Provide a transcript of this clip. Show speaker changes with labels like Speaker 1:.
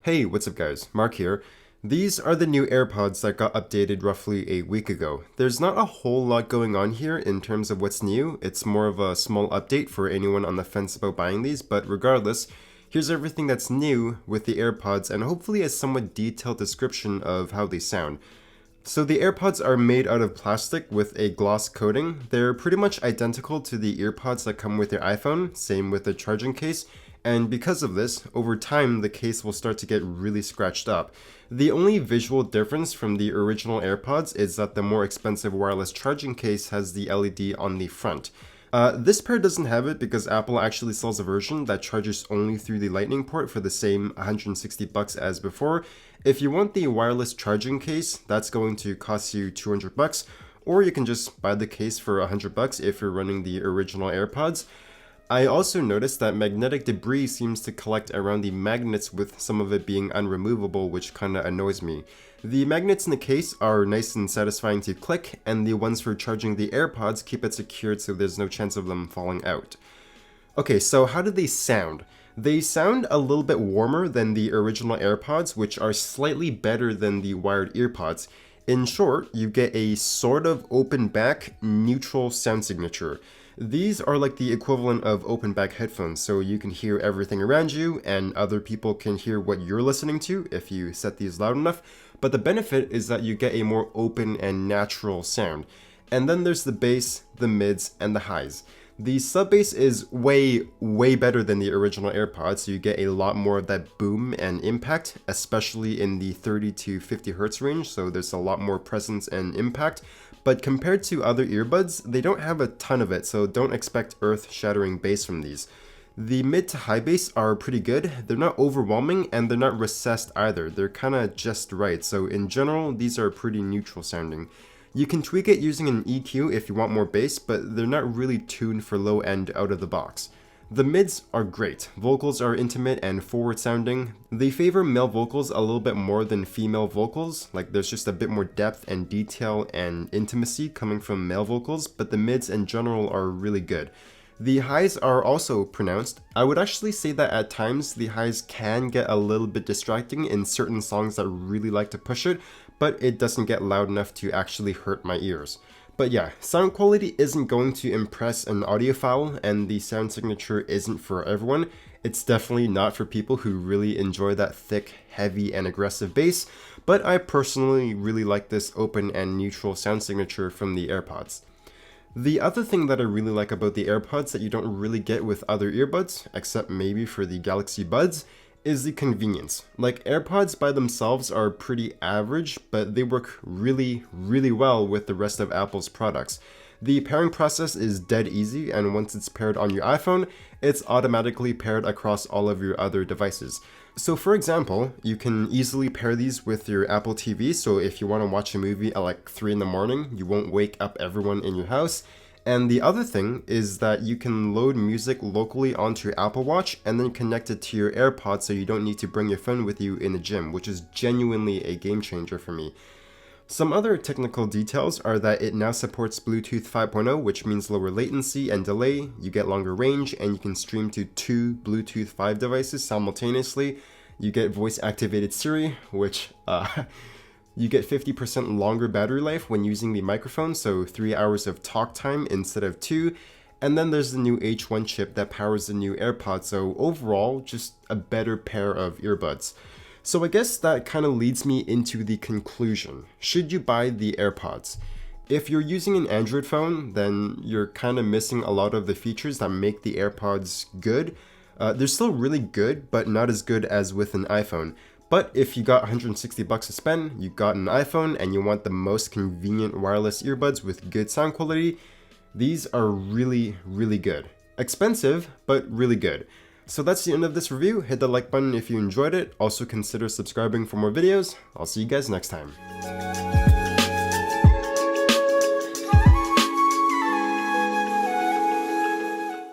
Speaker 1: Hey, what's up guys? Mark here. These are the new AirPods that got updated roughly a week ago. There's not a whole lot going on here in terms of what's new. It's more of a small update for anyone on the fence about buying these, but regardless, here's everything that's new with the AirPods and hopefully a somewhat detailed description of how they sound. So the AirPods are made out of plastic with a gloss coating. They're pretty much identical to the earpods that come with your iPhone, same with the charging case, and because of this, over time the case will start to get really scratched up. The only visual difference from the original AirPods is that the more expensive wireless charging case has the LED on the front. This pair doesn't have it because Apple actually sells a version that charges only through the lightning port for the same $160 as before. If you want the wireless charging case, that's going to cost you $200, or you can just buy the case for $100 if you're running the original AirPods. I also noticed that magnetic debris seems to collect around the magnets, with some of it being unremovable, which kinda annoys me. The magnets in the case are nice and satisfying to click, and the ones for charging the AirPods keep it secured so there's no chance of them falling out. Okay, so how do they sound? They sound a little bit warmer than the original AirPods, which are slightly better than the wired earpods. In short, you get a sort of open back, neutral sound signature. These are like the equivalent of open back headphones, so you can hear everything around you and other people can hear what you're listening to if you set these loud enough, but the benefit is that you get a more open and natural sound. And then there's the bass, the mids, and the highs. The sub bass is way better than the original AirPods, so you get a lot more of that boom and impact, especially in the 30 to 50 hertz range, so there's a lot more presence and impact. But compared to other earbuds, they don't have a ton of it, so don't expect earth-shattering bass from these. The mid to high bass are pretty good. They're not overwhelming and they're not recessed either. They're kinda just right, so in general, these are pretty neutral sounding. You can tweak it using an EQ if you want more bass, but they're not really tuned for low end out of the box. The mids are great. Vocals are intimate and forward sounding. They favor male vocals a little bit more than female vocals, like there's just a bit more depth and detail and intimacy coming from male vocals, but the mids in general are really good. The highs are also pronounced. I would actually say that at times the highs can get a little bit distracting in certain songs that really like to push it, but it doesn't get loud enough to actually hurt my ears. But yeah, sound quality isn't going to impress an audiophile, and the sound signature isn't for everyone. It's definitely not for people who really enjoy that thick, heavy, and aggressive bass, but I personally really like this open and neutral sound signature from the AirPods. The other thing that I really like about the AirPods that you don't really get with other earbuds, except maybe for the Galaxy Buds, is the convenience. Like, AirPods by themselves are pretty average, but they work really well with the rest of Apple's products. The pairing process is dead easy, and once it's paired on your iPhone, it's automatically paired across all of your other devices. So for example, you can easily pair these with your Apple TV, so if you want to watch a movie at like 3 in the morning, you won't wake up everyone in your house. And the other thing is that you can load music locally onto your Apple Watch and then connect it to your AirPods, so you don't need to bring your phone with you in the gym, which is genuinely a game changer for me. Some other technical details are that it now supports Bluetooth 5.0, which means lower latency and delay, you get longer range, and you can stream to 2 Bluetooth 5 devices simultaneously. You get voice-activated Siri, which you get 50% longer battery life when using the microphone, so 3 hours of talk time instead of 2. And then there's the new H1 chip that powers the new AirPods, so overall, just a better pair of earbuds. So I guess that kind of leads me into the conclusion. Should you buy the AirPods? If you're using an Android phone, then you're kind of missing a lot of the features that make the AirPods good. They're still really good, but not as good as with an iPhone. But if you got $160 to spend, you got an iPhone, and you want the most convenient wireless earbuds with good sound quality, these are really good. Expensive, but really good. So that's the end of this review. Hit the like button if you enjoyed it. Also consider subscribing for more videos. I'll see you guys next time.